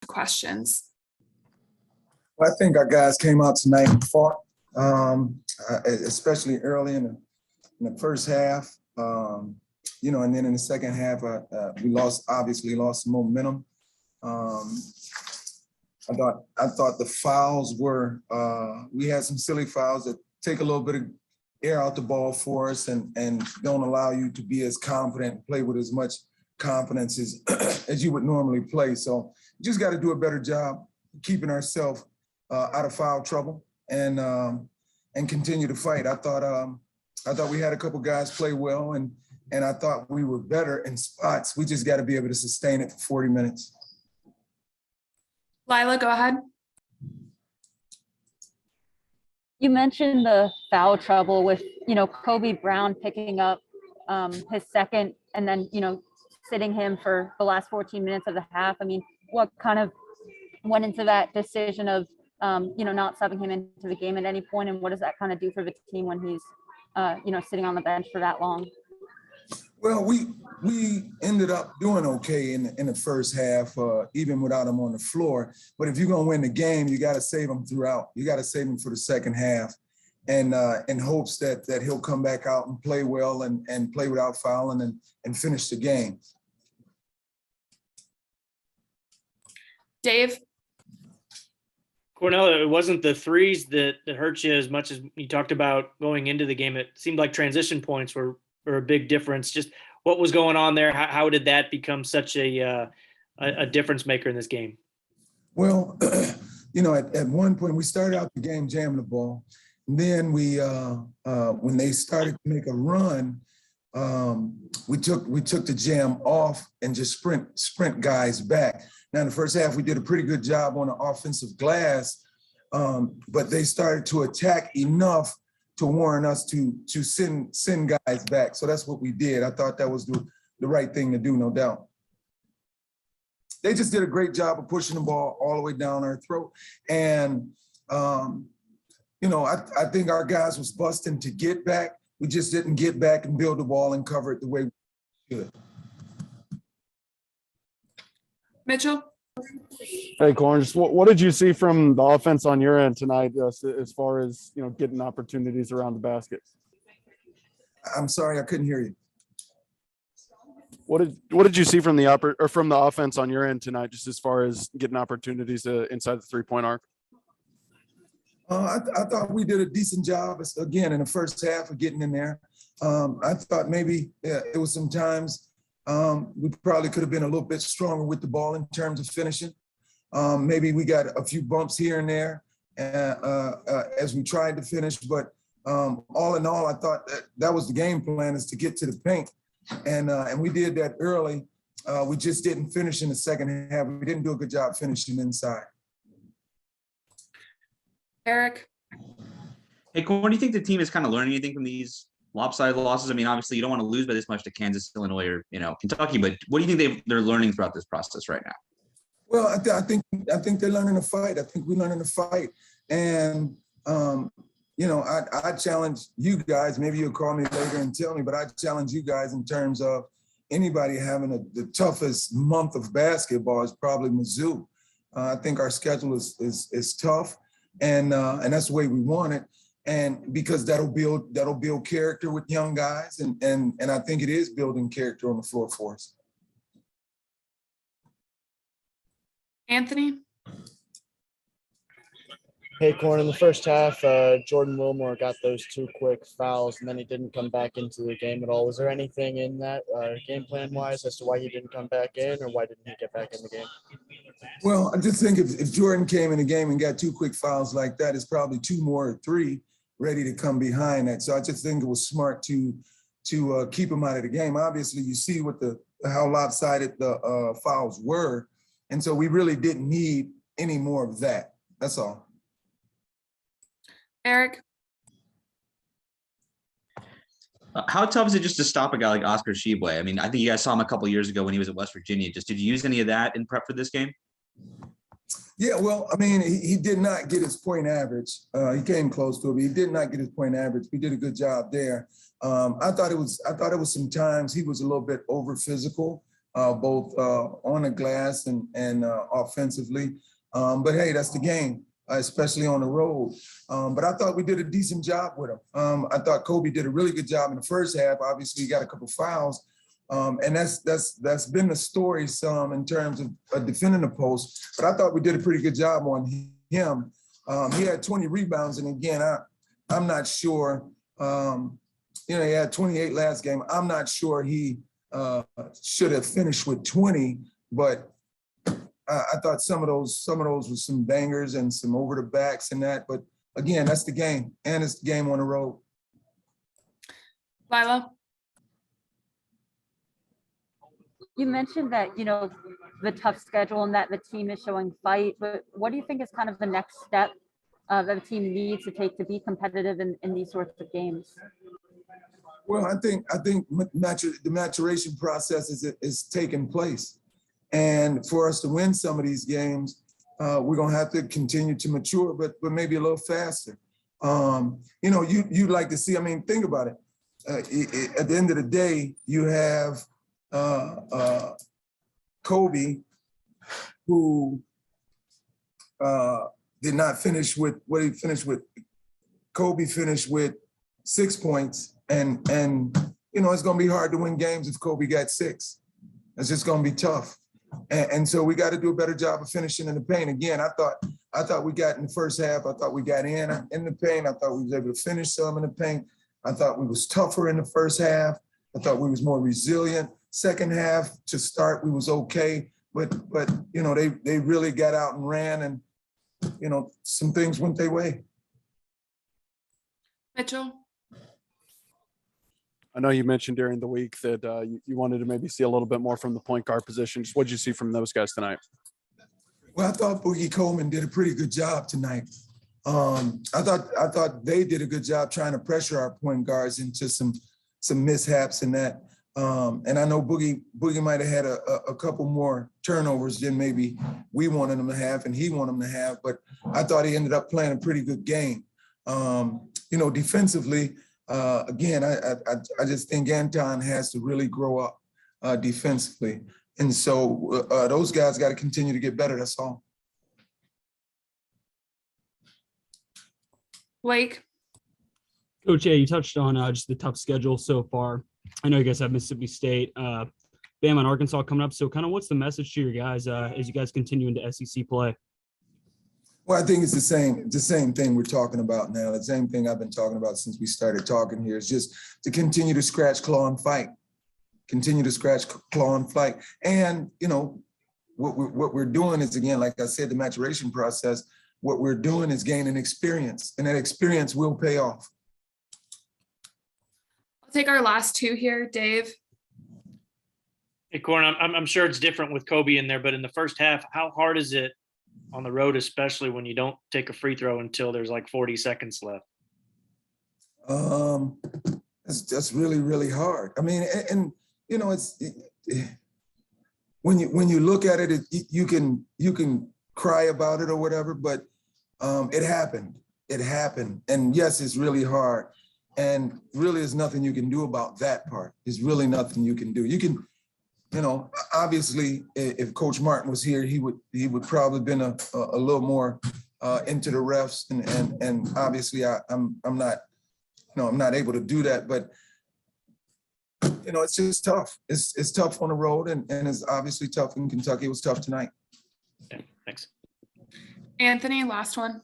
questions. Well, I think our guys came out tonight and fought, especially early in the first half. And then in the second half, we obviously lost momentum. I thought the fouls were, we had some silly fouls that take a little bit of air out the ball for us and don't allow you to be as confident and play with as much confidence as you would normally play. So you just got to do a better job keeping ourselves out of foul trouble and continue to fight. I thought we had a couple guys play well and I thought we were better in spots. We just got to be able to sustain it for 40 minutes. Lila, go ahead. You mentioned the foul trouble with, Kobe Brown picking up his second and then, sitting him for the last 14 minutes of the half. I mean, what kind of went into that decision of, not subbing him into the game at any point? And what does that kind of do for the team when he's, sitting on the bench for that long? Well, we ended up doing okay in the first half, even without him on the floor. But if you're going to win the game, you got to save him throughout. You got to save him for the second half and in hopes that he'll come back out and play well and play without fouling and finish the game. Dave? Cornell, it wasn't the threes that hurt you as much as you talked about going into the game. It seemed like transition points were a big difference. Just what was going on there? How did that become such a difference maker in this game? Well, at one point we started out the game jamming the ball. And then we, when they started to make a run, we took the jam off and just sprint guys back. Now in the first half, we did a pretty good job on the offensive glass, but they started to attack enough to warrant us to send guys back. So that's what we did. I thought that was the right thing to do, no doubt. They just did a great job of pushing the ball all the way down our throat. And, I think our guys was busting to get back. We just didn't get back and build the ball and cover it the way we should. Mitchell? Hey, Corn, just what did you see from the offense on your end tonight as far as, getting opportunities around the basket? I'm sorry, I couldn't hear you. What did you see from the offense on your end tonight, just as far as getting opportunities inside the three-point arc? I thought we did a decent job, again, in the first half of getting in there. I thought maybe it was some times we probably could have been a little bit stronger with the ball in terms of finishing. Maybe we got a few bumps here and there as we tried to finish, but all in all, I thought that was the game plan, is to get to the paint. And we did that early. We just didn't finish in the second half. We didn't do a good job finishing inside. Eric? Hey, Corn, do you think the team is kind of learning anything from these lopsided losses? I mean, obviously you don't want to lose by this much to Kansas, Illinois, or Kentucky, but what do you think they're learning throughout this process right now? Well, I think they're learning to fight. I think we're learning to fight, and I challenge you guys. Maybe you'll call me later and tell me, but I challenge you guys in terms of anybody having the toughest month of basketball is probably Mizzou. I think our schedule is tough, and that's the way we want it. And because that'll build character with young guys, and I think it is building character on the floor for us. Anthony? Hey, Corn, in the first half, Jordan Wilmore got those 2 quick fouls, and then he didn't come back into the game at all. Was there anything in that game plan-wise as to why he didn't come back in, or why didn't he get back in the game? Well, I just think if Jordan came in the game and got 2 quick fouls like that, it's probably 2 more or 3 ready to come behind that. So I just think it was smart to keep him out of the game. Obviously, you see how lopsided the fouls were, and so we really didn't need any more of that. That's all. Eric? How tough is it just to stop a guy like Oscar Tshiebwe? I mean, I think you guys saw him a couple of years ago when he was at West Virginia. Just did you use any of that in prep for this game? Yeah, well, I mean, he did not get his point average. He came close to it, but he did not get his point average. We did a good job there. I thought it was some times he was a little bit over physical. both on the glass and offensively. But hey, that's the game, especially on the road. But I thought we did a decent job with him. I thought Kobe did a really good job in the first half. Obviously, he got a couple fouls. And that's been the story some in terms of defending the post. But I thought we did a pretty good job on him. He had 20 rebounds, and again, I'm not sure. He had 28 last game. I'm not sure he should have finished with 20, but I thought some of those were some bangers and some over the backs and that. But again, that's the game, and it's the game on the road. Lila, You mentioned that, the tough schedule and that the team is showing fight, but what do you think is kind of the next step that the team needs to take to be competitive in these sorts of games? Well, I think the maturation process is taking place, and for us to win some of these games, we're gonna have to continue to mature, but maybe a little faster. You'd like to see. I mean, think about it. At the end of the day, you have Kobe, who did not finish with what he finished with. Kobe finished with 6 points. And it's going to be hard to win games if Kobe got 6. It's just going to be tough. And so we got to do a better job of finishing in the paint. Again, I thought we got in the first half. I thought we got in the paint. I thought we was able to finish some in the paint. I thought we was tougher in the first half. I thought we was more resilient. Second half to start, we was okay. But they really got out and ran, and some things went their way. Mitchell, I know you mentioned during the week that you wanted to maybe see a little bit more from the point guard position. Just what did you see from those guys tonight? Well, I thought Boogie Coleman did a pretty good job tonight. I thought they did a good job trying to pressure our point guards into some mishaps and that. And I know Boogie might have had a couple more turnovers than maybe we wanted him to have and he wanted him to have, but I thought he ended up playing a pretty good game. Defensively, again, I just think Anton has to really grow up defensively. And so those guys got to continue to get better, that's all. Blake, Coach A, you touched on just the tough schedule so far. I know you guys have Mississippi State, Bama, and Arkansas coming up. So kind of what's the message to your guys as you guys continue into SEC play? Well, I think it's the same thing we're talking about now. The same thing I've been talking about since we started talking here is just to continue to scratch, claw, and fight. Continue to scratch, claw, and fight. And, what we're doing is, again, like I said, the maturation process, what we're doing is gaining experience, and that experience will pay off. I'll take our last two here. Dave, Hey, Corn, I'm sure it's different with Kobe in there, but in the first half, how hard is it on the road, especially when you don't take a free throw until there's like 40 seconds left? That's really, really hard. I mean, and when you look at it, you can cry about it or whatever, but it happened. It happened. And yes, it's really hard. And really, there's nothing you can do about that part. There's really nothing you can do. You can, obviously, if Coach Martin was here, he would probably been a little more into the refs, and obviously I'm not able to do that. But it's just tough. It's tough on the road, and it's obviously tough in Kentucky. It was tough tonight. Okay, thanks. Anthony, last one.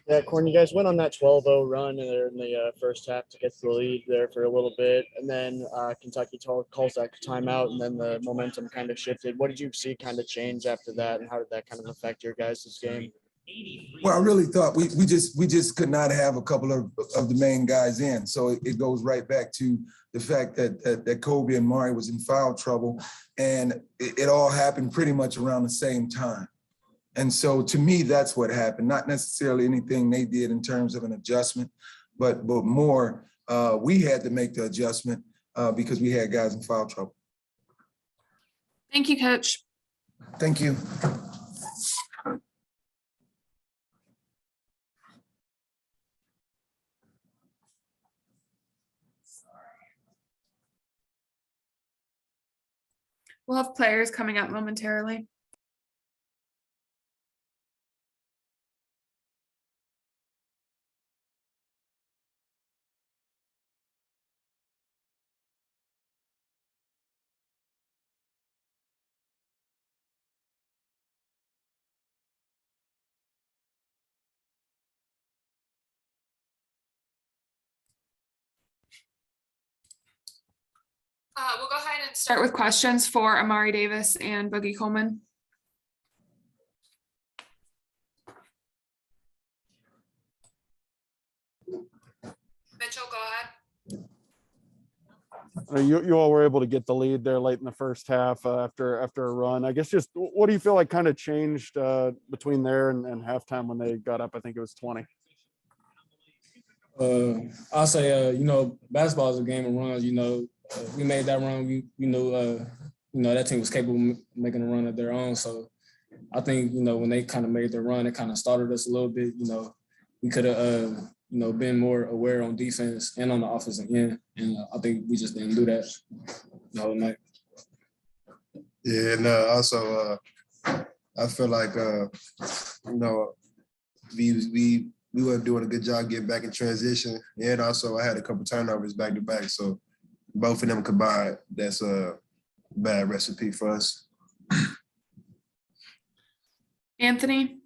Yeah, Corn, you guys went on that 12-0 run there in the first half to get to the lead there for a little bit. And then Kentucky calls that timeout, and then the momentum kind of shifted. What did you see kind of change after that, and how did that kind of affect your guys' game? Well, I really thought we just could not have a couple of the main guys in. So it goes right back to the fact that Kobe and Mari was in foul trouble, and it all happened pretty much around the same time. And so to me, that's what happened, not necessarily anything they did in terms of an adjustment, but more we had to make the adjustment because we had guys in foul trouble. Thank you, Coach. Thank you. We'll have players coming up momentarily. We'll go ahead and start with questions for Amari Davis and Boogie Coleman. Mitchell, go ahead. You all were able to get the lead there late in the first half after a run. I guess just what do you feel like kind of changed between there and halftime when they got up? I think it was 20. I'll say, basketball is a game of runs. We made that run. We knew, that team was capable of making a run of their own. So I think, when they kind of made their run, it kind of started us a little bit. We could have, been more aware on defense and on the offensive end. And I think we just didn't do that the whole night. Yeah, and also I feel like we weren't doing a good job getting back in transition, and also I had a couple turnovers back to back. So both of them combined, that's a bad recipe for us. Anthony.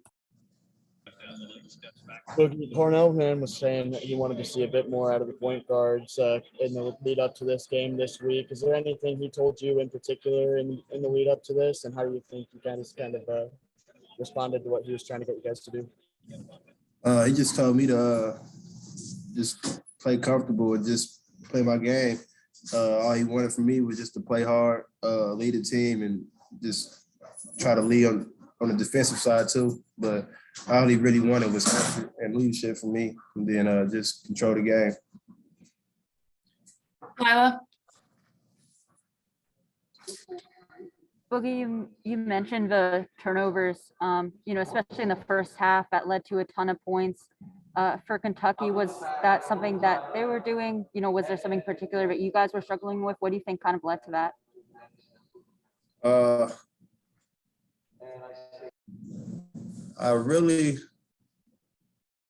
Boogie Cornell man was saying that he wanted to see a bit more out of the point guards in the lead up to this game this week. Is there anything he told you in particular in the lead up to this, and how do you think you guys kind of responded to what he was trying to get you guys to do? He just told me to just play comfortable and just play my game. All he wanted from me was just to play hard, lead the team, and just try to lead on the defensive side too. But all he really wanted was comfort and leadership from me, and then just control the game. Lila. Boogie, you mentioned the turnovers, especially in the first half that led to a ton of points. For Kentucky, was that something that they were doing? Was there something particular that you guys were struggling with? What do you think kind of led to that?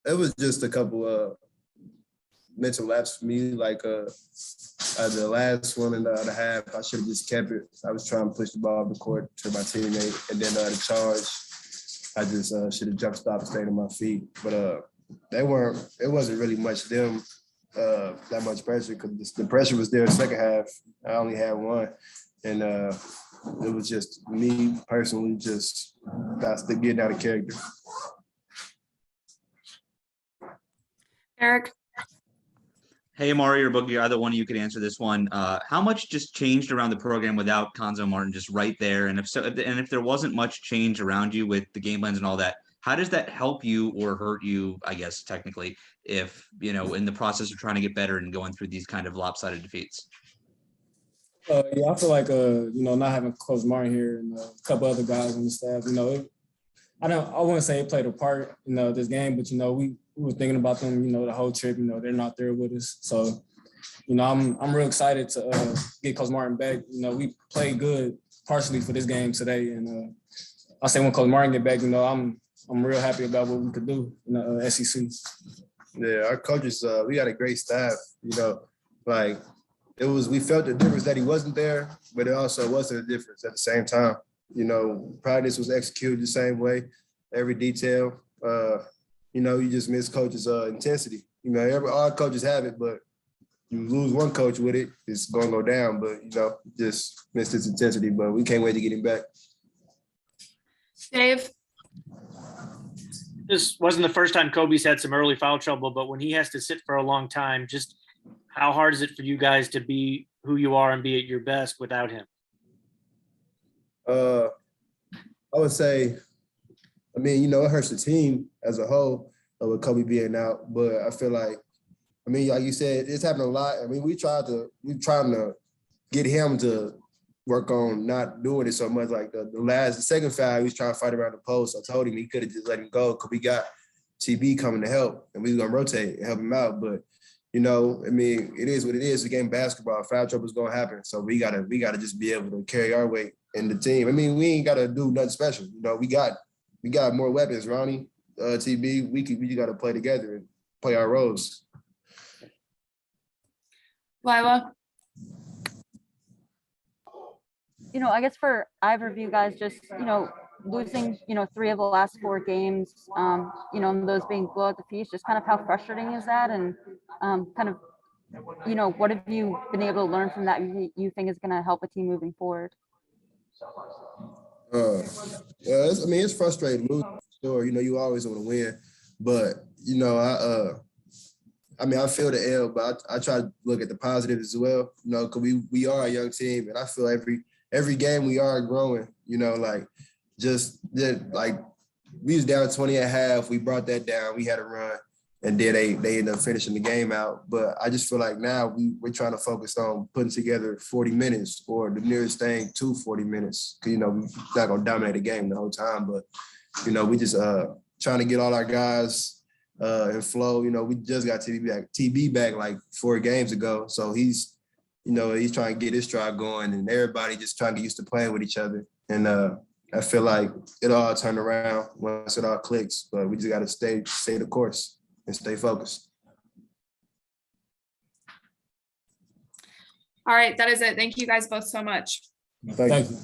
It was just a couple of mental laps for me. Like the last one and the half, I should have just kept it. I was trying to push the ball up the court to my teammate, and then the charge, I just should have jump stopped and stayed on my feet. But it wasn't really much them, that much pressure, because the pressure was there the second half. I only had one. And it was just me personally, just that's the getting out of character. Eric. Hey, Amari or Boogie, either one of you could answer this one. How much just changed around the program without Konzo Martin just right there? And if so, and if there wasn't much change around you with the game plans and all that, how does that help you or hurt you, I guess, technically, if, in the process of trying to get better and going through these kind of lopsided defeats? I feel like, not having Coach Martin here and a couple other guys on the staff, I wouldn't say it played a part, this game, but, we were thinking about them, the whole trip, they're not there with us. So, I'm real excited to get Coach Martin back. We played good partially for this game today. And I say when Coach Martin get back, I'm real happy about what we could do in the SEC. Yeah, our coaches, we got a great staff, we felt the difference that he wasn't there, but it also wasn't a difference at the same time. Practice was executed the same way, every detail. You just miss coaches' intensity. All coaches have it, but you lose one coach with it, it's going to go down. But, just missed his intensity, but we can't wait to get him back. Dave. This wasn't the first time Kobe's had some early foul trouble, but when he has to sit for a long time, just how hard is it for you guys to be who you are and be at your best without him? I would say, it hurts the team as a whole with Kobe being out, but I feel like, like you said, it's happened a lot. We're trying to get him to work on not doing it so much. Like the second foul, he was trying to fight around the post. I told him he could have just let him go because we got TB coming to help, and we was gonna rotate and help him out. But it is what it is. The game basketball, foul trouble is gonna happen. So we gotta just be able to carry our weight in the team. I mean, we ain't gotta do nothing special. You know, we got more weapons, Ronnie, TB. We just gotta play together and play our roles. Lila, You know, I guess for either of you guys, just, you know, losing, you know, 3 of the last 4 games, you know, and those being blow at the feast, just kind of how frustrating is that? And kind of, you know, what have you been able to learn from that you think is going to help a team moving forward? Yeah, I mean, it's frustrating losing, for sure. You know, you always want to win, but you know, I mean, I feel the L, but I try to look at the positives as well. You know, because we are a young team, and I feel every game we are growing. You know, like just that, like we was down 20 at half, we brought that down, we had a run, and then they ended up finishing the game out. But I just feel like now we're trying to focus on putting together 40 minutes or the nearest thing to 40 minutes. Because, you know, we're not going to dominate the game the whole time. But, you know, we just trying to get all our guys in flow. You know, we just got TB back like 4 games ago. So he's trying to get his stride going, and everybody just trying to get used to playing with each other. And I feel like it all turned around once it all clicks. But we just got to stay the course and stay focused. all right, that is it. Thank you guys both so much. Thank you. Thank you.